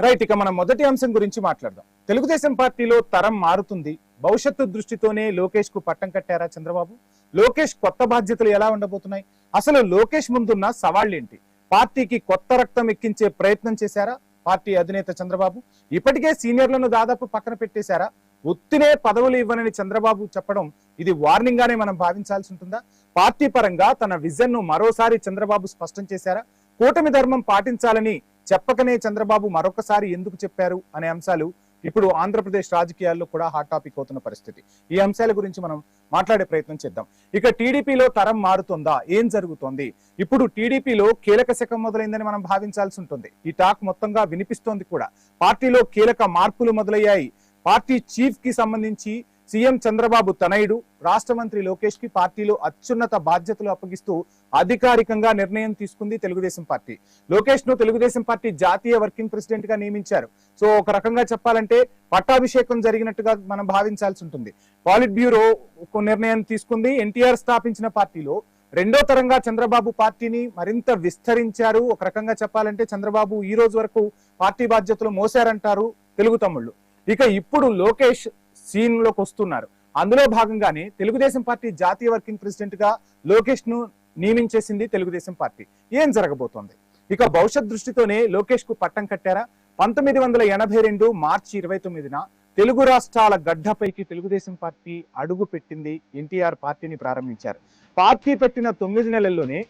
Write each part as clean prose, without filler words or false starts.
Right, ఇక మనం మొదటి అంశం గురించి మాట్లాడదాం. తెలుగుదేశం పార్టీలో తరం మారుతుంది. భవిష్యత్తు దృష్టితోనే లోకేష్ కు పట్టం కట్టారా చంద్రబాబు? లోకేష్ కొత్త బాధ్యతలు ఎలా ఉండబోతున్నాయి? అసలు లోకేష్ ముందున్న సవాళ్ళేంటి? పార్టీకి కొత్త రక్తం ఎక్కించే ప్రయత్నం చేశారా పార్టీ అధినేత చంద్రబాబు? ఇప్పటికే సీనియర్లను దాదాపు పక్కన పెట్టేశారా? ఒత్తినే పదవులు ఇవ్వనని చంద్రబాబు చెప్పడం ఇది వార్నింగ్ గానే మనం భావించాల్సి ఉంటుందా? పార్టీ పరంగా తన విజన్ ను మరోసారి చంద్రబాబు స్పష్టం చేశారా? కూటమి ధర్మం పాటించాలని చెప్పకనే చంద్రబాబు మరొకసారి ఎందుకు చెప్పారు అనే అంశాలు ఇప్పుడు ఆంధ్రప్రదేశ్ రాజకీయాల్లో కూడా హాట్ టాపిక్ అవుతున్న పరిస్థితి. ఈ అంశాల గురించి మనం మాట్లాడే ప్రయత్నం చేద్దాం. ఇక టీడీపీలో తరం మారుతుందా? ఏం జరుగుతోంది? ఇప్పుడు టీడీపీలో కీలక శకం మొదలైందని మనం భావించాల్సి ఉంటుంది. ఈ టాక్ మొత్తంగా వినిపిస్తోంది కూడా. పార్టీలో కీలక మార్పులు మొదలయ్యాయి. పార్టీ చీఫ్ కి సంబంధించి సీఎం చంద్రబాబు తనయుడు రాష్ట్ర మంత్రి లోకేష్ కి పార్టీలో అత్యున్నత బాధ్యతలు అప్పగిస్తూ అధికారికంగా నిర్ణయం తీసుకుంది తెలుగుదేశం పార్టీ. లోకేష్ ను తెలుగుదేశం పార్టీ జాతీయ వర్కింగ్ ప్రెసిడెంట్ గా నియమించారు. సో ఒక రకంగా చెప్పాలంటే పట్టాభిషేకం జరిగినట్టుగా మనం భావించాల్సి ఉంటుంది. పాలిట్ బ్యూరో ఒక నిర్ణయం తీసుకుంది. ఎన్టీఆర్ స్థాపించిన పార్టీలో రెండో తరంగా చంద్రబాబు పార్టీని మరింత విస్తరించారు. ఒక రకంగా చెప్పాలంటే చంద్రబాబు ఈ రోజు వరకు పార్టీ బాధ్యతలు మోసారంటారు తెలుగు తమ్ముళ్ళు. ఇక ఇప్పుడు లోకేష్ సీన్ లోకి వస్తున్నారు. అందులో భాగంగానే తెలుగుదేశం పార్టీ జాతీయ వర్కింగ్ ప్రెసిడెంట్ గా లోకేష్ ను నియమించేసింది తెలుగుదేశం పార్టీ. ఏం జరగబోతోంది? ఇక భవిష్యత్ దృష్టితోనే లోకేష్ కు పట్టం కట్టారా? 1982 మార్చి 29న తెలుగు రాష్ట్రాల గడ్డపైకి తెలుగుదేశం పార్టీ అడుగు పెట్టింది. ఎన్టీఆర్ పార్టీని ప్రారంభించారు. పార్టీ పెట్టిన 9 నెలల్లోనే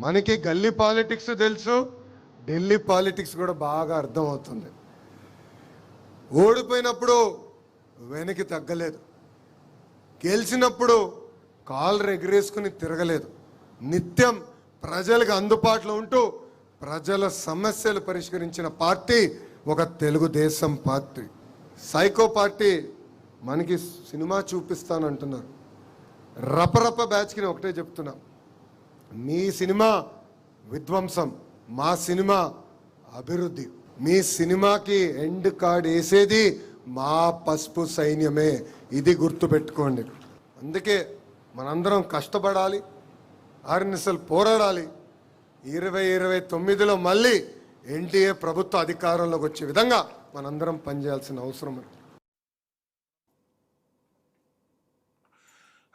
మనకి గల్లీ పాలిటిక్స్ తెలుసు, ఢిల్లీ పాలిటిక్స్ కూడా బాగా అర్థమవుతుంది. ఓడిపోయినప్పుడు వెనక్కి తగ్గలేదు, గెలిచినప్పుడు కాళ్ళు ఎగరేసుకుని తిరగలేదు. నిత్యం ప్రజలకు అందుబాటులో ఉంటూ ప్రజల సమస్యలు పరిష్కరించిన పార్టీ ఒక తెలుగుదేశం పార్టీ. సైకో పార్టీ మనకి సినిమా చూపిస్తానంటున్నారు. రపరప బ్యాచ్కి ఒకటే చెప్తున్నా, మీ సినిమా విధ్వంసం, మా సినిమా అభివృద్ధి. మీ సినిమాకి ఎండ్ కార్డ్ వేసేది మా పసుపు సైన్యమే, ఇది గుర్తుపెట్టుకోండి. అందుకే మనందరం కష్టపడాలి, ఆర్ఎన్ఎస్ఎల్ పోరాడాలి. 2029లో మళ్ళీ ఎన్డీఏ ప్రభుత్వ అధికారంలోకి వచ్చే విధంగా మనందరం పనిచేయాల్సిన అవసరం ఉంది.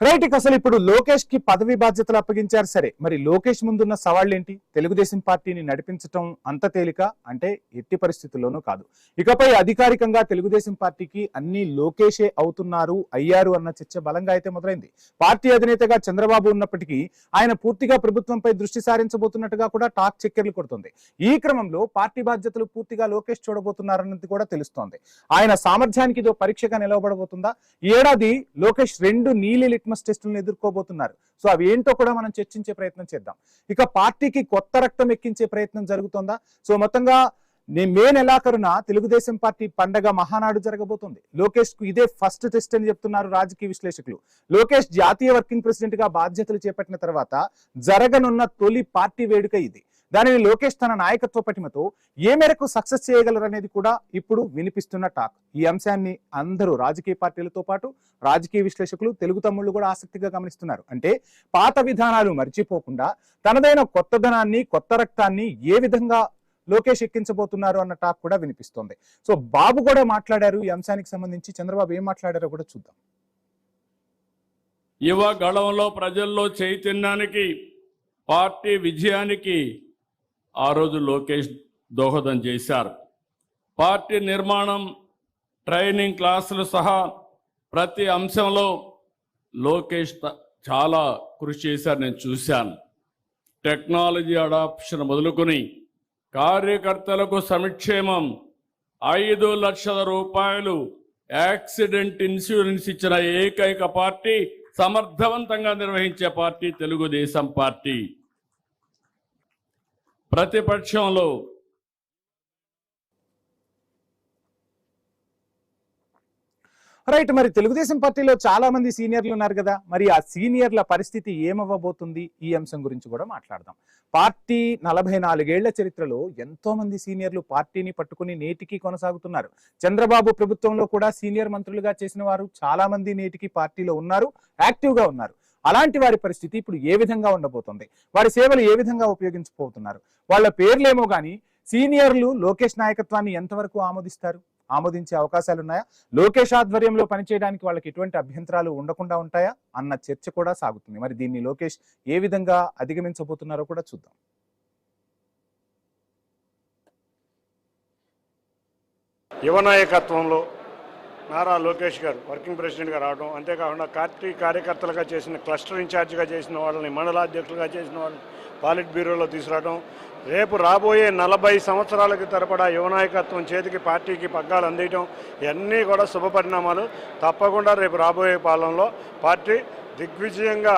రైట్, ఇక అసలు ఇప్పుడు లోకేష్ కి పదవి బాధ్యతలు అప్పగించారు. సరే, మరి లోకేష్ ముందున్న సవాళ్ళు ఏంటి? తెలుగుదేశం పార్టీని నడిపించడం అంత తేలిక అంటే ఎట్టి పరిస్థితుల్లోనూ కాదు. ఇకపై అధికారికంగా తెలుగుదేశం పార్టీకి అన్ని లోకేషే అయ్యారు అన్న చర్చ బలంగా అయితే మొదలైంది. పార్టీ అధినేతగా చంద్రబాబు ఉన్నప్పటికీ ఆయన పూర్తిగా ప్రభుత్వంపై దృష్టి సారించబోతున్నట్టుగా కూడా టాక్ చక్కెర్లు కొడుతుంది. ఈ క్రమంలో పార్టీ బాధ్యతలు పూర్తిగా లోకేష్ చూడబోతున్నారన్నది కూడా తెలుస్తోంది. ఆయన సామర్థ్యానికి ఇదో పరీక్షగా నిలవబడబోతుందా? ఈ ఏడాది లోకేష్ 2 నీలి లిట్మస్ టెస్టులను ఎదుర్కోబోతున్నారు. సో అవి ఏంటో కూడా మనం చర్చించే ప్రయత్నం చేద్దాం. ఇక పార్టీకి కొత్త రక్తం ఎక్కించే ప్రయత్నం జరుగుతోందా? సో మొత్తంగా మే నెలాఖరున తెలుగుదేశం పార్టీ పండగ మహానాడు జరగబోతుంది. లోకేష్ కు ఇదే ఫస్ట్ టెస్ట్ అని చెప్తున్నారు రాజకీయ విశ్లేషకులు. లోకేష్ జాతీయ వర్కింగ్ ప్రెసిడెంట్ గా బాధ్యతలు చేపట్టిన తర్వాత జరగనున్న తొలి పార్టీ వేడుక ఇది. దానిని లోకేష్ తన నాయకత్వ పటిమతో ఏ మేరకు సక్సెస్ చేయగలరనేది కూడా ఇప్పుడు వినిపిస్తున్న టాక్. ఈ అంశాన్ని అందరూ రాజకీయ పార్టీలతో పాటు రాజకీయ విశ్లేషకులు, తెలుగు తమ్ముళ్ళు కూడా ఆసక్తిగా గమనిస్తున్నారు. అంటే పాత విధానాలు మర్చిపోకుండా తనదైన కొత్తదనాన్ని, కొత్త రక్తాన్ని ఏ విధంగా లోకేష్ ఎక్కించబోతున్నారు అన్న టాక్ కూడా వినిపిస్తోంది. సో బాబు కూడా మాట్లాడారు. ఈ అంశానికి సంబంధించి చంద్రబాబు ఏం మాట్లాడారో కూడా చూద్దాం. యువ గళంలో ప్రజల్లో చైతన్యానికి, పార్టీ విజయానికి ఆ రోజు లోకేష్ దోహదం చేశారు. పార్టీ నిర్మాణం, ట్రైనింగ్ క్లాసులు సహా ప్రతి అంశంలో లోకేష్ చాలా కృషి చేశారు, నేను చూశాను. టెక్నాలజీ అడాప్షన్ మొదలుకొని కార్యకర్తలకు సంక్షేమం, 5 లక్షల రూపాయలు యాక్సిడెంట్ ఇన్సూరెన్స్ ఇచ్చిన ఏకైక పార్టీ, సమర్థవంతంగా నిర్వహించే పార్టీ తెలుగుదేశం పార్టీ. ప్రతిపక్షంలో రైట్, మరి తెలుగుదేశం పార్టీలో చాలా మంది సీనియర్లు ఉన్నారు కదా, మరి ఆ సీనియర్ల పరిస్థితి ఏమవ్వబోతుంది ఈ అంశం గురించి కూడా మాట్లాడదాం. పార్టీ 44 ఏళ్ల చరిత్రలో ఎంతో మంది సీనియర్లు పార్టీని పట్టుకుని నేటికి కొనసాగుతున్నారు. చంద్రబాబు ప్రభుత్వంలో కూడా సీనియర్ మంత్రులుగా చేసిన వారు చాలా మంది నేటికి పార్టీలో ఉన్నారు, యాక్టివ్ గా ఉన్నారు. అలాంటి వారి పరిస్థితి ఇప్పుడు ఏ విధంగా ఉండబోతుంది, వారి సేవలు ఏ విధంగా ఉపయోగించబోతున్నారు, వాళ్ళ పేర్లేమో గానీ సీనియర్లు లోకేష్ నాయకత్వాన్ని ఎంతవరకు ఆమోదించే అవకాశాలు ఉన్నాయా, లోకేష్ ఆధ్వర్యంలో పనిచేయడానికి వాళ్ళకి ఎటువంటి అభ్యంతరాలు ఉండకుండా ఉంటాయా అన్న చర్చ కూడా సాగుతుంది. మరి దీన్ని లోకేష్ ఏ విధంగా అధిగమించబోతున్నారో కూడా చూద్దాం. యువ నాయకత్వంలో నారా లోకేష్ గారు వర్కింగ్ ప్రెసిడెంట్గా రావడం, అంతేకాకుండా పార్టీ కార్యకర్తలుగా చేసిన క్లస్టర్ ఇన్ఛార్జిగా చేసిన వాళ్ళని, మండలాధ్యక్షులుగా చేసిన వాళ్ళని పాలిట్ బ్యూరోలో తీసుకురావడం, రేపు రాబోయే 40 సంవత్సరాలకు తరబడా యువ నాయకత్వం చేతికి పార్టీకి పగ్గాలు అందించడం, ఇవన్నీ కూడా శుభ పరిణామాలు. తప్పకుండా రేపు రాబోయే పాలనలో పార్టీ దిగ్విజయంగా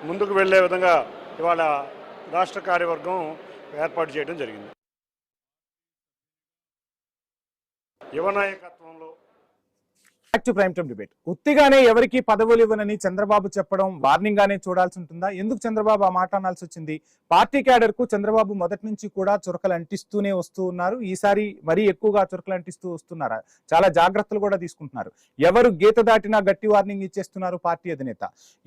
ముందుకు వెళ్లే విధంగా ఇవాళ రాష్ట్ర కార్యవర్గం ఏర్పాటు చేయడం జరిగింది. యువ నాయకత్వంలో back to prime time debate. ఉత్తిగానే ఎవరికి పదవులు ఇవ్వనని చంద్రబాబు చెప్పడం వార్నింగ్ గానే చూడాల్సి ఉంటుందా? ఎందుకు చంద్రబాబు ఆ మాట అనాల్సి వచ్చింది? పార్టీ క్యాడర్ కు చంద్రబాబు మొదటి నుంచి కూడా చురకలు అంటిస్తూనే వస్తూ ఉన్నారు. ఈసారి మరీ ఎక్కువగా చురకలు అంటిస్తూ వస్తున్నారా? చాలా జాగ్రత్తలు కూడా తీసుకుంటున్నారు. ఎవరు గీత దాటినా గట్టి వార్నింగ్ ఇచ్చేస్తున్నారు పార్టీ అధినేత.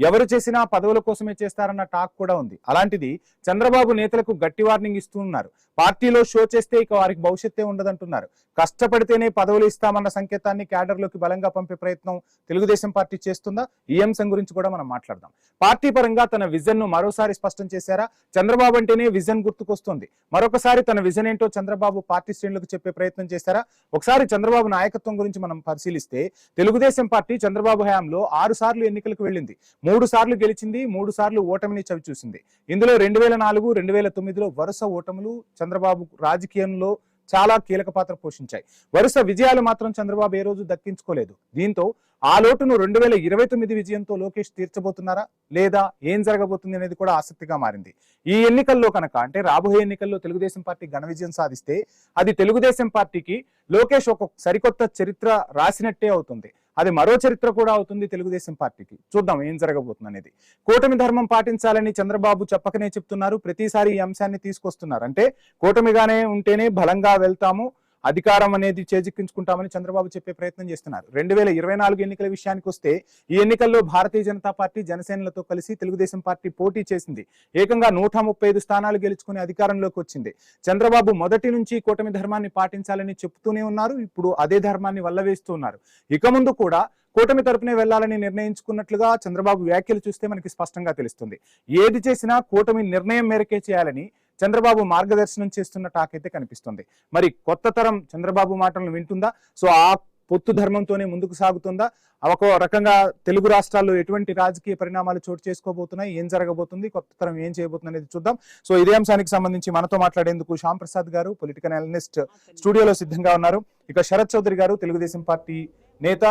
ఎవరు చేసినా పదవుల కోసమే చేస్తారన్న టాక్ కూడా ఉంది. అలాంటిది చంద్రబాబు నేతలకు గట్టి వార్నింగ్ ఇస్తూ ఉన్నారు. పార్టీలో షో చేస్తే ఇక వారికి భవిష్యత్తే ఉండదంటున్నారు. కష్టపడితేనే పదవులు ఇస్తామన్న సంకేతాన్ని క్యాడర్లోకి బలంగా పంపే ప్రయత్నం తెలుగుదేశం పార్టీ చేస్తుందా? ఈ అంశం గురించి కూడా మనం మాట్లాడదాం. పార్టీ పరంగా తన విజన్ ను మరోసారి స్పష్టం చేశారా? చంద్రబాబు అంటేనే విజన్ గుర్తుకొస్తుంది. మరొకసారి తన విజన్ ఏంటో చంద్రబాబు పార్టీ శ్రేణులకు చెప్పే ప్రయత్నం చేశారా? ఒకసారి చంద్రబాబు నాయకత్వం గురించి మనం పరిశీలిస్తే తెలుగుదేశం పార్టీ చంద్రబాబు హయాంలో 6 సార్లు ఎన్నికలకు వెళ్ళింది. 3 సార్లు గెలిచింది, 3 సార్లు ఓటమిని చవిచూసింది. ఇందులో 2004, 2009లో వరుస ఓటములు చంద్రబాబు రాజకీయంలో చాలా కీలక పాత్ర పోషించాయి. వరుస విజయాలు మాత్రం చంద్రబాబు ఏ రోజు దక్కించుకోలేదు. దీంతో ఆ లోటును 2029 విజయంతో లోకేష్ తీర్చబోతున్నారా లేదా ఏం జరగబోతుంది అనేది కూడా ఆసక్తిగా మారింది. ఈ ఎన్నికల్లో కనుక, అంటే రాబోయే ఎన్నికల్లో తెలుగుదేశం పార్టీ ఘన విజయం సాధిస్తే అది తెలుగుదేశం పార్టీకి లోకేష్ ఒక సరికొత్త చరిత్ర రాసినట్టే అవుతుంది. అది మరో చరిత్ర కూడా అవుతుంది తెలుగుదేశం పార్టీకి. చూద్దాం ఏం జరగబోతుంది అనేది. కూటమి ధర్మం పాటించాలని చంద్రబాబు చెప్పకనే చెప్తున్నారు. ప్రతిసారి ఈ అంశాన్ని తీసుకొస్తున్నారు. అంటే కూటమిగానే ఉంటేనే బలంగా వెళ్తాము, అధికారం అనేది చేజిక్కించుకుంటామని చంద్రబాబు చెప్పే ప్రయత్నం చేస్తున్నారు. 2024 ఎన్నికల విషయానికి వస్తే ఈ ఎన్నికల్లో భారతీయ జనతా పార్టీ జనసేనలతో కలిసి తెలుగుదేశం పార్టీ పోటీ చేసింది. ఏకంగా 135 స్థానాలు గెలుచుకుని అధికారంలోకి వచ్చింది. చంద్రబాబు మొదటి నుంచి కూటమి ధర్మాన్ని పాటించాలని చెప్తూనే ఉన్నారు. ఇప్పుడు అదే ధర్మాన్ని వల్లవేస్తూ ఉన్నారు. ఇక ముందు కూడా కూటమి తరపునే వెళ్లాలని నిర్ణయించుకున్నట్లుగా చంద్రబాబు వ్యాఖ్యలు చూస్తే మనకి స్పష్టంగా తెలుస్తుంది. ఏది చేసినా కూటమి నిర్ణయం మేరకే చేయాలని చంద్రబాబు మార్గదర్శనం చేస్తున్న టాక్ అయితే కనిపిస్తుంది. మరి కొత్త తరం చంద్రబాబు మాటలను వింటుందా? సో ఆ పొత్తు ధర్మంతోనే ముందుకు సాగుతుందా? ఒక రకంగా తెలుగు రాష్ట్రాల్లో ఎటువంటి రాజకీయ పరిణామాలు చోటు చేసుకోబోతున్నాయి, ఏం జరగబోతుంది, కొత్త తరం ఏం చేయబోతుంది అనేది చూద్దాం. సో ఇదే అంశానికి సంబంధించి మనతో మాట్లాడేందుకు శ్యామ్ ప్రసాద్ గారు, పొలిటికల్ అనలిస్ట్, స్టూడియోలో సిద్ధంగా ఉన్నారు. ఇక శరత్ చౌదరి గారు, తెలుగుదేశం పార్టీ నేత,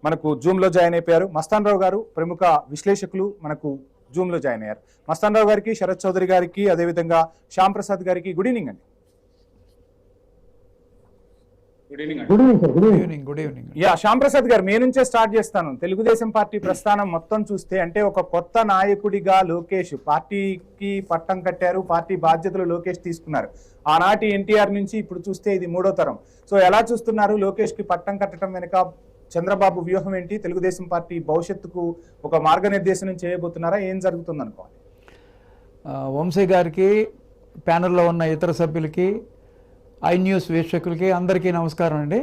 మనకు జూమ్ లో జాయిన్ అయిపోయారు. మస్తాన్ రావు గారు, ప్రముఖ విశ్లేషకులు, మనకు జూమ్ లో జాయిన్ అయ్యారు. మస్తాన్ రావు గారికి, శరత్ చౌదరి గారికి, అదేవిధంగా శ్యామ్ ప్రసాద్ గారికి గుడ్ ఈవినింగ్ అండి. Good evening. Yeah, Shyam Prasad గారు, మీ నుంచే స్టార్ట్ చేస్తాను. తెలుగుదేశం పార్టీ ప్రస్థానం మొత్తం చూస్తే, అంటే ఒక కొత్త నాయకుడిగా లోకేష్ పార్టీకి పట్టం కట్టారు, పార్టీ బాధ్యతలు లోకేష్ తీసుకున్నారు. ఆనాటి ఎన్టీఆర్ నుంచి ఇప్పుడు చూస్తే ఇది 3వ తరం. సో ఎలా చూస్తున్నారు లోకేష్ కి పట్టం కట్టడం వెనుక చంద్రబాబు వ్యూహం ఏంటి? తెలుగుదేశం పార్టీ భవిష్యత్తుకు ఒక మార్గనిర్దేశనం చేయబోతున్నారా? ఏం జరుగుతుంది అనుకోవాలి? వంశీ గారికి, ప్యానెల్లో ఉన్న ఇతర సభ్యులకి, ఐ న్యూస్ వీక్షకులకి అందరికీ నమస్కారం అండి.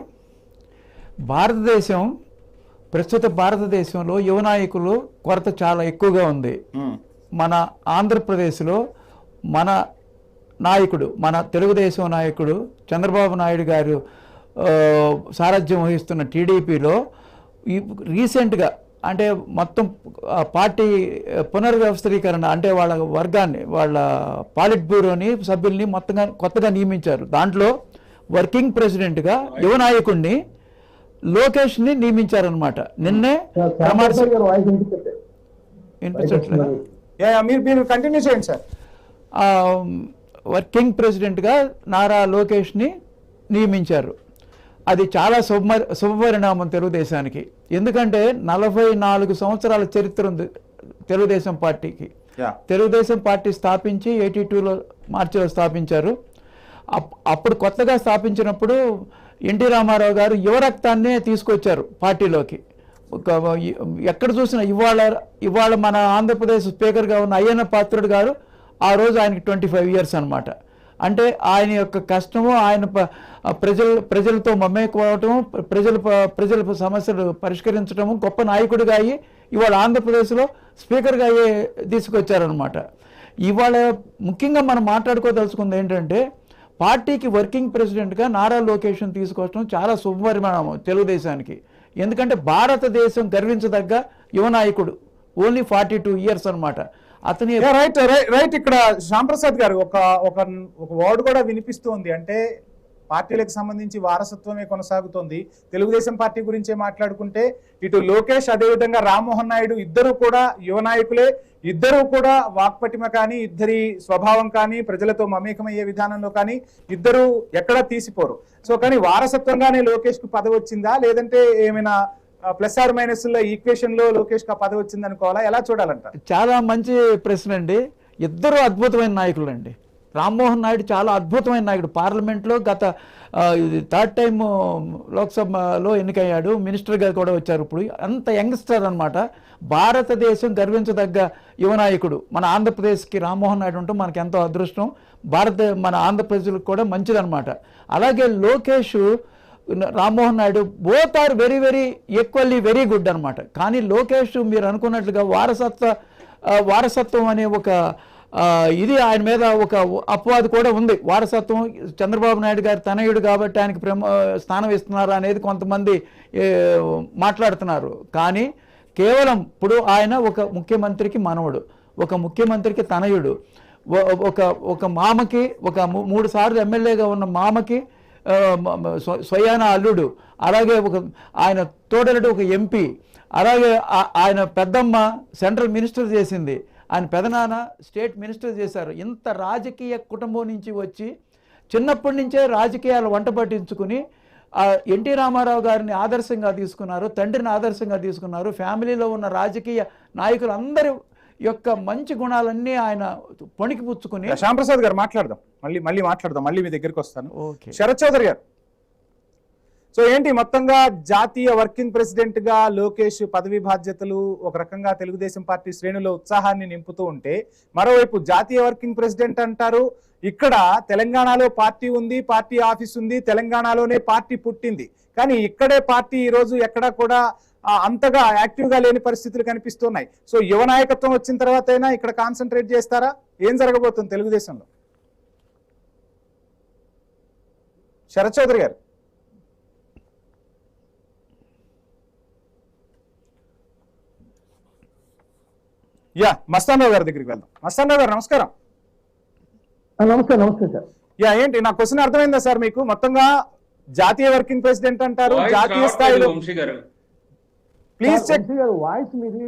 ప్రస్తుత భారతదేశంలో యువ నాయకులు కొరత చాలా ఎక్కువగా ఉంది. మన ఆంధ్రప్రదేశ్లో మన నాయకుడు, మన తెలుగుదేశం నాయకుడు చంద్రబాబు నాయుడు గారు సారథ్యం వహిస్తున్న టీడీపీలో రీసెంట్గా, అంటే మొత్తం పార్టీ పునర్వ్యవస్థీకరణ, అంటే వాళ్ళ వర్గాన్ని, వాళ్ళ పాలిట్ బ్యూరోని సభ్యుల్ని మొత్తంగా కొత్తగా నియమించారు. దాంట్లో వర్కింగ్ ప్రెసిడెంట్గా యువ నాయకుడిని లోకేష్ని నియమించారనమాట. నిన్నే వర్కింగ్ ప్రెసిడెంట్గా నారా లోకేష్ని నియమించారు. అది చాలా శుభపరిణామం తెలుగుదేశానికి. ఎందుకంటే 44 సంవత్సరాల చరిత్ర ఉంది తెలుగుదేశం పార్టీకి. తెలుగుదేశం పార్టీ స్థాపించి 82లో మార్చిలో స్థాపించారు. అప్పుడు కొత్తగా స్థాపించినప్పుడు ఎన్టీ రామారావు గారు యువరక్తాన్నే తీసుకొచ్చారు పార్టీలోకి. ఎక్కడ చూసినా ఇవాళ మన ఆంధ్రప్రదేశ్ స్పీకర్గా ఉన్న అయ్యన్న పాత్రుడు గారు ఆ రోజు ఆయనకి 25 ఇయర్స్ అనమాట. అంటే ఆయన యొక్క కష్టము, ఆయన ప్రజలతో మమేకమవటము, ప్రజల సమస్యలు పరిష్కరించడము, గొప్ప నాయకుడిగా అయ్యి ఇవాళ ఆంధ్రప్రదేశ్లో స్పీకర్గా అయ్యే తీసుకొచ్చారనమాట. ఇవాళ ముఖ్యంగా మనం మాట్లాడుకోదలుచుకుంది ఏంటంటే పార్టీకి వర్కింగ్ ప్రెసిడెంట్గా నారా లోకేష్ను తీసుకొచ్చడం చాలా శుభపరిణామం తెలుగుదేశానికి. ఎందుకంటే భారతదేశం గర్వించదగ్గ యువ నాయకుడు, ఓన్లీ 42 ఇయర్స్ అనమాట అతని. రైట్ ఇక్కడ శ్యాంప్రసాద్ గారు ఒక వర్డ్ కూడా వినిపిస్తుంది. అంటే పార్టీలకు సంబంధించి వారసత్వమే కొనసాగుతోంది. తెలుగుదేశం పార్టీ గురించే మాట్లాడుకుంటే ఇటు లోకేష్ అదేవిధంగా రామ్మోహన్ నాయుడు ఇద్దరు కూడా యువ నాయకులే. ఇద్దరు కూడా వాక్పటిమ కానీ, ఇద్దరి స్వభావం కానీ, ప్రజలతో మమేకమయ్యే విధానంలో కానీ ఇద్దరు ఎక్కడా తీసిపోరు. సో కానీ వారసత్వంగానే లోకేష్ కు పదవి వచ్చిందా, లేదంటే ఏమైనా ప్లస్ ఆర్ మైనస్ ఈక్వేషన్ లో లోకేష్ కు పదవి వచ్చింది అనుకోవాలా, ఎలా చూడాలంట? చాలా మంచి ప్రశ్న అండి. ఇద్దరు అద్భుతమైన నాయకులు అండి. రామ్మోహన్ నాయుడు చాలా అద్భుతమైన నాయకుడు. పార్లమెంట్లో గత 3rd టైం లోక్సభలో ఎన్నికయ్యాడు, మినిస్టర్గా కూడా వచ్చారు. ఇప్పుడు అంత యంగ్స్టర్ అనమాట. భారతదేశం గర్వించదగ్గ యువ నాయకుడు. మన ఆంధ్రప్రదేశ్కి రామ్మోహన్ నాయుడు ఉంటే మనకి ఎంతో అదృష్టం. మన ఆంధ్రప్రదేశ్కి కూడా మంచిదన్నమాట. అలాగే Lokesh, Rammohan Naidu both are very very equally very good అనమాట. కానీ లోకేష్ మీరు అనుకున్నట్లుగా వారసత్వం అనే ఒక ఇది ఆయన మీద ఒక అపవాదు కూడా ఉంది. వారసత్వం, చంద్రబాబు నాయుడు గారి తనయుడు కాబట్టి ఆయనకి స్థానం ఇస్తున్నారు అనేది కొంతమంది మాట్లాడుతున్నారు. కానీ కేవలం ఇప్పుడు ఆయన ఒక ముఖ్యమంత్రికి మనవడు, ఒక ముఖ్యమంత్రికి తనయుడు, ఒక మామకి, ఒక 3 సార్లు ఎమ్మెల్యేగా ఉన్న మామకి స్వయాన అల్లుడు, అలాగే ఆయన తోడలుడు ఒక ఎంపీ, అలాగే ఆయన పెద్దమ్మ సెంట్రల్ మినిస్టర్ చేసింది, ఆయన పెదనాన్న స్టేట్ మినిస్టర్ చేశారు. ఇంత రాజకీయ కుటుంబం నుంచి వచ్చి చిన్నప్పటి నుంచే రాజకీయాలు వంట పట్టించుకుని ఎన్టీ రామారావు గారిని ఆదర్శంగా తీసుకున్నారు, తండ్రిని ఆదర్శంగా తీసుకున్నారు. ఫ్యామిలీలో ఉన్న రాజకీయ నాయకులు అందరి యొక్క మంచి గుణాలన్నీ ఆయన పొణికి పుచ్చుకుని. శ్యాంప్రసాద్ గారు మాట్లాడదాం, మళ్ళీ మాట్లాడదాం, మళ్ళీ మీ దగ్గరికి వస్తాను. శరత్ చౌదరి గారు, సో ఏంటి మొత్తంగా జాతీయ వర్కింగ్ ప్రెసిడెంట్ గా లోకేష్ పదవి బాధ్యతలు ఒక రకంగా తెలుగుదేశం పార్టీ శ్రేణులో ఉత్సాహాన్ని నింపుతూ ఉంటే, మరోవైపు జాతీయ వర్కింగ్ ప్రెసిడెంట్ అంటారు. ఇక్కడ తెలంగాణలో పార్టీ ఉంది, పార్టీ ఆఫీస్ ఉంది, తెలంగాణలోనే పార్టీ పుట్టింది. కానీ ఇక్కడే పార్టీ ఈరోజు ఎక్కడా కూడా అంతగా యాక్టివ్ గా లేని పరిస్థితులు కనిపిస్తున్నాయి. సో యువ నాయకత్వం వచ్చిన తర్వాత అయినా ఇక్కడ కాన్సన్ట్రేట్ చేస్తారా? ఏం జరగబోతుంది తెలుగుదేశంలో? శరత్ చౌదరి గారు. మస్తాన్ రావు గారి దగ్గరికి వెళ్దాం. మస్తాన్ రావు గారు నమస్కారం. నమస్తే సార్. ఏంటి నా క్వశ్చన్ అర్థమైందా సార్ మీకు? మొత్తంగా జాతీయ వర్కింగ్ ప్రెసిడెంట్ అంటారు, జాతీయ స్థాయిలో ప్లీజ్ చెక్. వాయిస్ మీది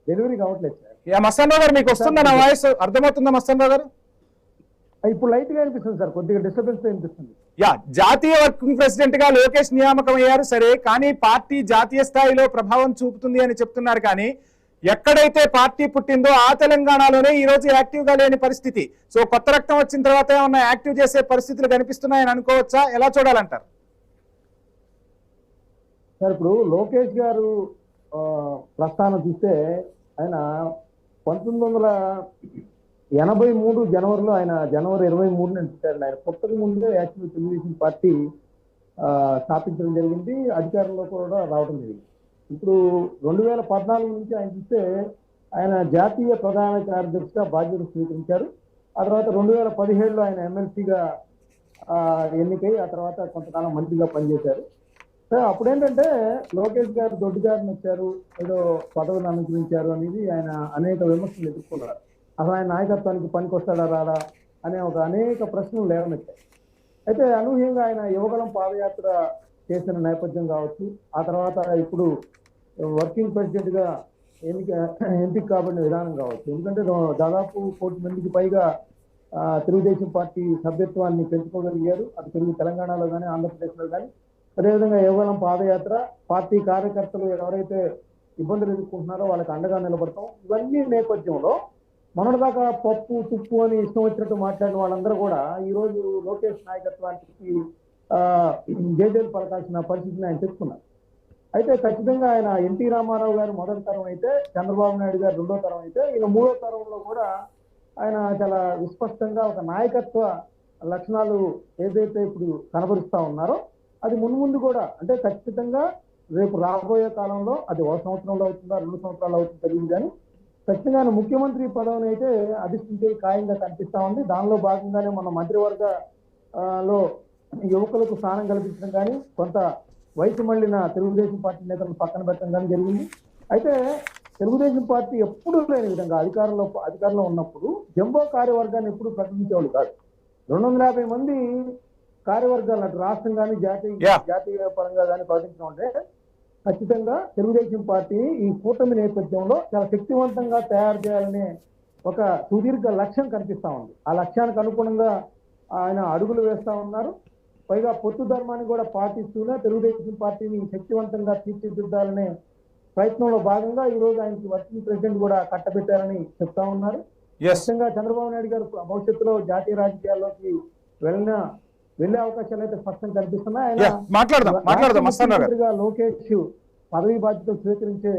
డెలివరీ కావట్లేదు సార్. మస్తాన్ రావు గారు మీకు వస్తుందా నా వాయిస్? అర్థమవుతుందా మస్తాన్ రావు గారు? ఇప్పుడు లైట్ గా అనిపిస్తుంది సార్, కొద్దిగా డిస్టర్బెన్స్ అనిపిస్తుంది. జాతీయ వర్కింగ్ ప్రెసిడెంట్ గా లోకేష్ నియామకం అయ్యారు సరే, కానీ పార్టీ జాతీయ స్థాయిలో ప్రభావం చూపుతుంది అని చెప్తున్నారు. కానీ ఎక్కడైతే పార్టీ పుట్టిందో ఆ తెలంగాణలోనే ఈ రోజు యాక్టివ్ గా లేని పరిస్థితి. సో కొత్త రక్తం వచ్చిన తర్వాత ఏమన్నా యాక్టివ్ చేసే పరిస్థితులు కనిపిస్తున్నాయని అనుకోవచ్చా? ఎలా చూడాలంటారు సార్? ఇప్పుడు లోకేష్ గారు ప్రస్థానం చూస్తే ఆయన 1983 జనవరిలో, ఆయన జనవరి 23 పుట్టారు. ఆయన పుట్టక ముందే యాక్చువల్ తెలుగుదేశం పార్టీ స్థాపించడం జరిగింది, అధికారంలో కూడా రావడం జరిగింది. ఇప్పుడు 2014 నుంచి ఆయన చూస్తే ఆయన జాతీయ ప్రధాన కార్యదర్శిగా బాధ్యతలు స్వీకరించారు. ఆ తర్వాత 2017లో ఆయన ఎమ్మెల్సీగా ఎన్నికై ఆ తర్వాత కొంతకాలం మంత్రిగా పనిచేశారు. అప్పుడేంటంటే లోకేష్ గారు దొడ్డిగారిని వచ్చారు, ఏదో పదవులు అనుగ్రహించారు అనేది ఆయన అనేక విమర్శలు ఎదుర్కొన్నారు. అసలు ఆయన నాయకత్వానికి పనికొస్తాడా రాడా అనే అనేక ప్రశ్నలు లేవనెత్తాయి. అయితే అనూహ్యంగా ఆయన యువగలం పాదయాత్ర చేసిన నేపథ్యం కావచ్చు, ఆ తర్వాత ఇప్పుడు వర్కింగ్ ప్రెసిడెంట్ గా ఎంపిక కాబడిన విధానం కావచ్చు. ఎందుకంటే దాదాపు 1 కోటి మందికి పైగా తెలుగుదేశం పార్టీ సభ్యత్వాన్ని పెంచుకోగలిగారు. అది తెలుగు తెలంగాణలో కానీ ఆంధ్రప్రదేశ్లో కానీ. అదేవిధంగా యువగలం పాదయాత్ర, పార్టీ కార్యకర్తలు ఎవరైతే ఇబ్బందులు ఎదుర్కొంటున్నారో వాళ్ళకి అండగా నిలబడతాం. ఇవన్నీ నేపథ్యంలో మొన్నటిదాకా పప్పు తుప్పు అని ఇష్టం వచ్చినట్టు మాట్లాడిన వాళ్ళందరూ కూడా ఈ రోజు లోకేష్ నాయకత్వానికి జేజేలు పలకాల్సిన పరిస్థితిని ఆయన చెప్తున్నారు. అయితే ఖచ్చితంగా ఆయన ఎన్టీ రామారావు గారు మొదటి తరం అయితే, చంద్రబాబు నాయుడు గారు రెండో తరం అయితే, ఈయన మూడో తరంలో కూడా ఆయన చాలా విస్పష్టంగా ఒక నాయకత్వ లక్షణాలు ఏదైతే ఇప్పుడు కనబరుస్తా ఉన్నారో అది మున్ముందు కూడా, అంటే ఖచ్చితంగా రేపు రాబోయే కాలంలో అది 1 సంవత్సరంలో అవుతుందా 2 సంవత్సరాలు అవుతుందో తెలియదు, కానీ ఖచ్చితంగా ఆయన ముఖ్యమంత్రి పదవిని అయితే అధిష్ఠించే ఖాయంగా కనిపిస్తా ఉంది. దానిలో భాగంగానే మన మంత్రివర్గ లో యువకులకు స్థానం కల్పించడం కానీ, కొంత వయసు మళ్ళిన తెలుగుదేశం పార్టీ నేతలను పక్కన పెట్టడం కానీ జరిగింది. అయితే తెలుగుదేశం పార్టీ ఎప్పుడూ లేని విధంగా అధికారంలో ఉన్నప్పుడు జంబో కార్యవర్గాన్ని ఎప్పుడు ప్రకటించేవాళ్ళు కాదు. 250 మంది కార్యవర్గాలు అటు రాష్ట్రం కానీ జాతీయ పరంగా కానీ ప్రకటించడం అంటే ఖచ్చితంగా తెలుగుదేశం పార్టీ ఈ కూటమి నేపథ్యంలో చాలా శక్తివంతంగా తయారు చేయాలనే ఒక సుదీర్ఘ లక్ష్యం కనిపిస్తా ఉంది. ఆ లక్ష్యానికి అనుగుణంగా ఆయన అడుగులు వేస్తా ఉన్నారు. పైగా పొత్తు ధర్మాన్ని కూడా పాటిస్తూనే తెలుగుదేశం పార్టీని శక్తివంతంగా తీర్చిదిద్దాలనే ప్రయత్నంలో భాగంగా ఈ రోజు ఆయనకి వర్కింగ్ ప్రెసిడెంట్ కూడా కట్టబెట్టారని చెప్తా ఉన్నారు. ఖచ్చితంగా చంద్రబాబు నాయుడు గారు భవిష్యత్తులో జాతీయ రాజకీయాల్లోకి వెళ్లే అవకాశాలు అయితే స్పష్టంగా కనిపిస్తున్నాయి. ఆయన లోకేష్ పదవి బాధ్యతలు స్వీకరించే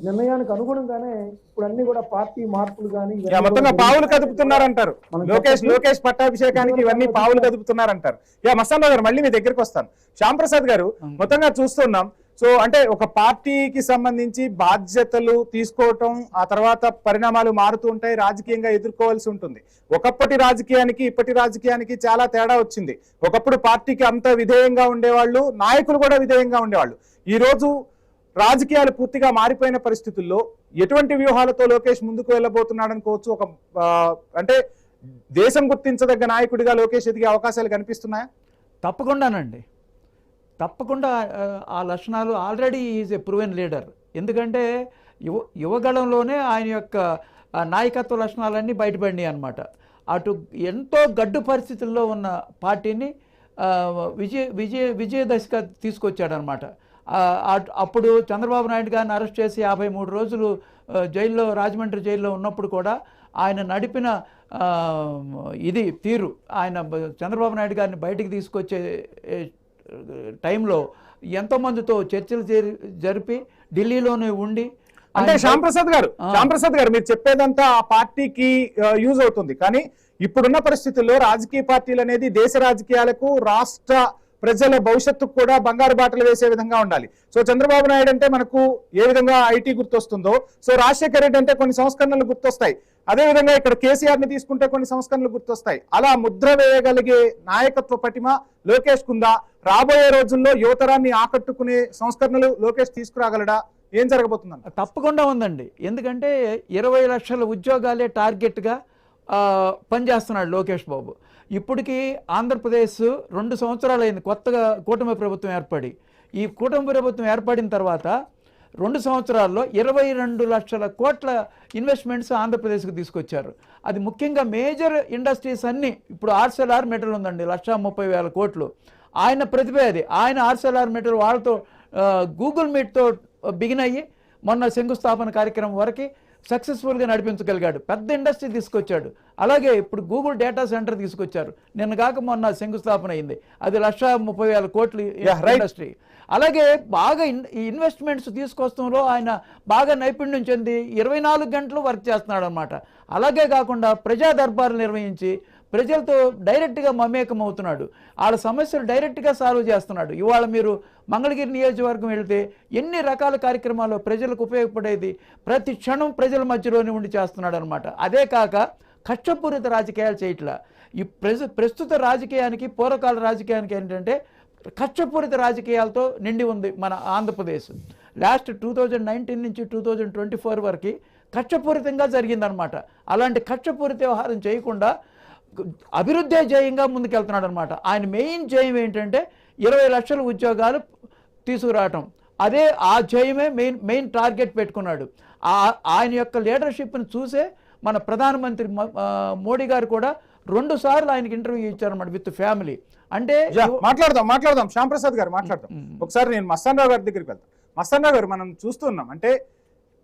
నిర్ణయానికి అనుగుణంగానే ఇప్పుడు అన్ని కూడా పార్టీ మార్పులు కానీ మొత్తంగా పావులు కదుపుతున్నారంటారు. లోకేష్ పట్టాభిషేకానికి ఇవన్నీ పావులు కదుపుతున్నారంటారు. మస్తాన్ గారు, మళ్ళీ మీ దగ్గరికి వస్తాను. శ్యామ్ ప్రసాద్ గారు, మొత్తంగా చూస్తున్నాం. సో అంటే ఒక పార్టీకి సంబంధించి బాధ్యతలు తీసుకోవటం, ఆ తర్వాత పరిణామాలు మారుతూ ఉంటాయి, రాజకీయంగా ఎదుర్కోవాల్సి ఉంటుంది. ఒకప్పటి రాజకీయానికి ఇప్పటి రాజకీయానికి చాలా తేడా వచ్చింది. ఒకప్పుడు పార్టీకి అంత విధేయంగా ఉండేవాళ్ళు, నాయకులు కూడా విధేయంగా ఉండేవాళ్ళు. ఈ రోజు రాజకీయాలు పూర్తిగా మారిపోయిన పరిస్థితుల్లో ఎటువంటి వ్యూహాలతో లోకేష్ ముందుకు వెళ్ళబోతున్నాడు అనుకోవచ్చు? ఒక అంటే దేశం గుర్తించదగ్గ నాయకుడిగా లోకేష్ ఎదిగే అవకాశాలు కనిపిస్తున్నాయా? తప్పకుండానండి, తప్పకుండా. ఆ లక్షణాలు already is a proven leader. ఎందుకంటే యువగళంలోనే ఆయన యొక్క నాయకత్వ లక్షణాలన్నీ బయటపడినాయి అన్నమాట. అటు ఎంతో గడ్డు పరిస్థితుల్లో ఉన్న పార్టీని విజయ దశగా తీసుకొచ్చాడనమాట. అప్పుడు చంద్రబాబు నాయుడు గారిని అరెస్ట్ చేసి 53 రోజులు జైల్లో, రాజమండ్రి జైల్లో ఉన్నప్పుడు కూడా ఆయన నడిపిన ఇది తీరు, ఆయన చంద్రబాబు నాయుడు గారిని బయటికి తీసుకొచ్చే టైంలో ఎంతోమందితో చర్చలు జరిపి ఢిల్లీలోనే ఉండి, అంటే శ్యామ్ ప్రసాద్ గారు మీరు చెప్పేదంతా ఆ పార్టీకి యూజ్ అవుతుంది. కానీ ఇప్పుడున్న పరిస్థితుల్లో రాజకీయ పార్టీలు అనేది దేశ రాజకీయాలకు, రాష్ట్ర ప్రజల భవిష్యత్తుకు కూడా బంగారు బాటలు వేసే విధంగా ఉండాలి. సో చంద్రబాబు నాయుడు అంటే మనకు ఏ విధంగా ఐటీ గుర్తొస్తుందో, సో రాజశేఖర్ రెడ్డి అంటే కొన్ని సంస్కరణలు గుర్తొస్తాయి. అదేవిధంగా ఇక్కడ కేసీఆర్ ని తీసుకుంటే కొన్ని సంస్కరణలు గుర్తొస్తాయి. అలా ముద్ర వేయగలిగే నాయకత్వ పటిమ లోకేష్ కుందా? రాబోయే రోజుల్లో యువతరాన్ని ఆకట్టుకునే సంస్కరణలు లోకేష్ తీసుకురాగలడా? ఏం జరగబోతుందండి? తప్పకుండా ఉందండి. ఎందుకంటే 20 లక్షల ఉద్యోగాలే టార్గెట్గా పనిచేస్తున్నాడు లోకేష్ బాబు. ఇప్పటికీ ఆంధ్రప్రదేశ్ 2 సంవత్సరాలు అయింది కొత్తగా కూటమి ప్రభుత్వం ఏర్పడి. ఈ కూటమి ప్రభుత్వం ఏర్పడిన తర్వాత 2 సంవత్సరాల్లో 22 లక్షల కోట్ల ఇన్వెస్ట్మెంట్స్ ఆంధ్రప్రదేశ్కి తీసుకొచ్చారు. అది ముఖ్యంగా మేజర్ ఇండస్ట్రీస్ అన్నీ. ఇప్పుడు ఆర్సెల్ఆర్ మెటల్ ఉందండి, 1,30,000 కోట్లు. ఆయన ప్రతిభ అది. ఆయన ఆర్సెల్ఆర్ మెటల్ వాళ్ళతో గూగుల్ మీట్తో బిగిన్ అయ్యి మొన్న శంకుస్థాపన కార్యక్రమం వరకు సక్సెస్ఫుల్గా నడిపించగలిగాడు. పెద్ద ఇండస్ట్రీ తీసుకొచ్చాడు. అలాగే ఇప్పుడు గూగుల్ డేటా సెంటర్ తీసుకొచ్చారు. నిన్న కాక మొన్న శంకుస్థాపన అయింది. అది 1,30,000 కోట్లు ఇండస్ట్రీ. అలాగే బాగా ఇన్వెస్ట్మెంట్స్ తీసుకొస్తంలో ఆయన బాగా నైపుణ్యం చెంది 24 గంటలు వర్క్ చేస్తున్నాడు అనమాట. అలాగే కాకుండా ప్రజా దర్బార్లు నిర్వహించి ప్రజలతో డైరెక్ట్గా మమేకం అవుతున్నాడు. వాళ్ళ సమస్యలు డైరెక్ట్గా సాల్వ్ చేస్తున్నాడు. ఇవాళ మీరు మంగళగిరి నియోజకవర్గం వెళితే ఎన్ని రకాల కార్యక్రమాలు ప్రజలకు ఉపయోగపడేది ప్రతి క్షణం ప్రజల మధ్యలోనే ఉండి చేస్తున్నాడు అనమాట. అదే కాక కక్షపూరిత రాజకీయాలు చేయట్లా. ఈ ప్రస్తుత రాజకీయానికి, పూర్వకాల రాజకీయానికి ఏంటంటే కక్షపూరిత రాజకీయాలతో నిండి ఉంది మన ఆంధ్రప్రదేశ్. లాస్ట్ 2019 నుంచి 2024 వరకు కక్షపూరితంగా జరిగిందనమాట. అలాంటి కక్షపూరిత వ్యవహారం చేయకుండా అభివృద్ధి జయంగా ముందుకెళ్తున్నాడు అనమాట. ఆయన మెయిన్ జయం ఏంటంటే 20 లక్షల ఉద్యోగాలు తీసుకురావటం. అదే ఆ జయమే మెయిన్ టార్గెట్ పెట్టుకున్నాడు. ఆయన యొక్క లీడర్షిప్ని చూసే మన ప్రధానమంత్రి మోడీ గారు కూడా 2 సార్లు ఆయనకి ఇంటర్వ్యూ ఇచ్చారన్నమాట విత్ ఫ్యామిలీ. అంటే మాట్లాడదాం శ్యామ్ ప్రసాద్ గారు మాట్లాడదాం. ఒకసారి నేను మస్తాన్ రావు గారి దగ్గరికి వెళ్తాను. మస్తాన్ రావు గారు, మనం చూస్తున్నాం అంటే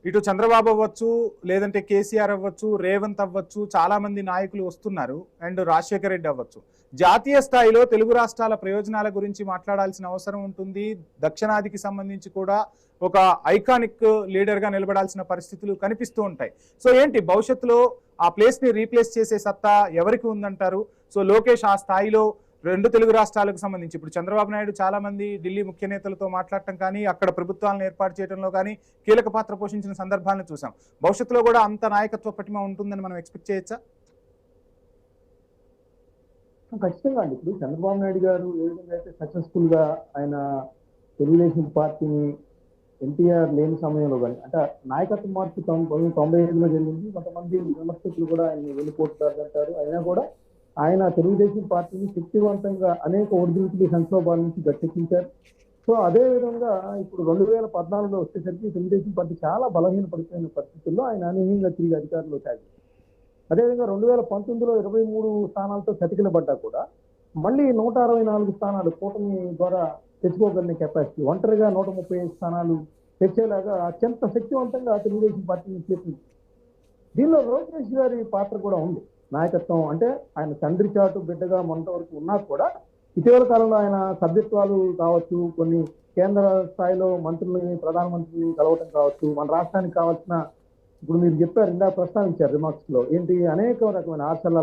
ఇటు చంద్రబాబు అవ్వచ్చు, లేదంటే కేసీఆర్ అవ్వచ్చు, రేవంత్ అవ్వచ్చు, చాలా మంది నాయకులు వస్తున్నారు, అండ్ రాజశేఖర రెడ్డి అవ్వచ్చు. జాతీయ స్థాయిలో తెలుగు రాష్ట్రాల ప్రయోజనాల గురించి మాట్లాడాల్సిన అవసరం ఉంటుంది. దక్షిణాదికి సంబంధించి కూడా ఒక ఐకానిక్ లీడర్ గా నిలబడాల్సిన పరిస్థితులు కనిపిస్తూ ఉంటాయి. సో ఏంటి భవిష్యత్తులో ఆ ప్లేస్ ని రీప్లేస్ చేసే సత్తా ఎవరికి ఉందంటారు? సో లోకేష్ ఆ స్థాయిలో 2 తెలుగు రాష్ట్రాలకు సంబంధించి ఇప్పుడు చంద్రబాబు నాయుడు చాలా మంది ఢిల్లీ ముఖ్య నేతలతో మాట్లాడటం కానీ, అక్కడ ప్రభుత్వాలను ఏర్పాటు చేయడంలో కానీ కీలక పాత్ర పోషించిన సందర్భాలను చూసాం. భవిష్యత్తులో కూడా అంత నాయకత్వ పటిమ ఉంటుందని మనం ఎక్స్పెక్ట్ చేయొచ్చా? ఖచ్చితంగా అండి. ఇప్పుడు చంద్రబాబు నాయుడు గారు ఏ విధంగా అయితే సక్సెస్ఫుల్ గా ఆయన తెలుగుదేశం పార్టీని ఎన్టీఆర్ లేని సమయంలో కానీ, అంటే నాయకత్వ మార్పు 95లో జరిగింది. కొంతమంది విమర్శకులు కూడా ఆయన వెళ్ళిపోతున్నారు అంటారు. అయినా కూడా ఆయన తెలుగుదేశం పార్టీని శక్తివంతంగా అనేక ఒడిదుడుకులు సంక్షోభాల నుంచి గట్టెక్కించారు. సో అదే విధంగా ఇప్పుడు 2014లో వచ్చేసరికి తెలుగుదేశం పార్టీ చాలా బలహీనపడిపోయిన పరిస్థితుల్లో ఆయన అనూహ్యంగా తిరిగి అధికారంలో సాగింది. అదేవిధంగా 2019లో 23 స్థానాలతో చతికిలబడ్డా కూడా మళ్ళీ 164 స్థానాలు కూటమి ద్వారా తెచ్చుకోగలిగిన కెపాసిటీ, ఒంటరిగా 135 స్థానాలు తెచ్చేలాగా అత్యంత శక్తివంతంగా తెలుగుదేశం పార్టీని చేసింది. దీనిలో లోకేష్ గారి పాత్ర కూడా ఉంది. నాయకత్వం అంటే ఆయన తండ్రి చాటు బిడ్డగా మొన్నటి వరకు ఉన్నా కూడా ఇటీవల కాలంలో ఆయన సభ్యత్వాలు కావచ్చు, కొన్ని కేంద్ర స్థాయిలో మంత్రులని, ప్రధానమంత్రిని కలవటం కావచ్చు, మన రాష్ట్రానికి కావాల్సిన, ఇప్పుడు మీరు చెప్పారు ఇందాక ప్రస్తావించారు రిమార్క్స్ లో, ఏంటి అనేక రకమైన ఆచరణ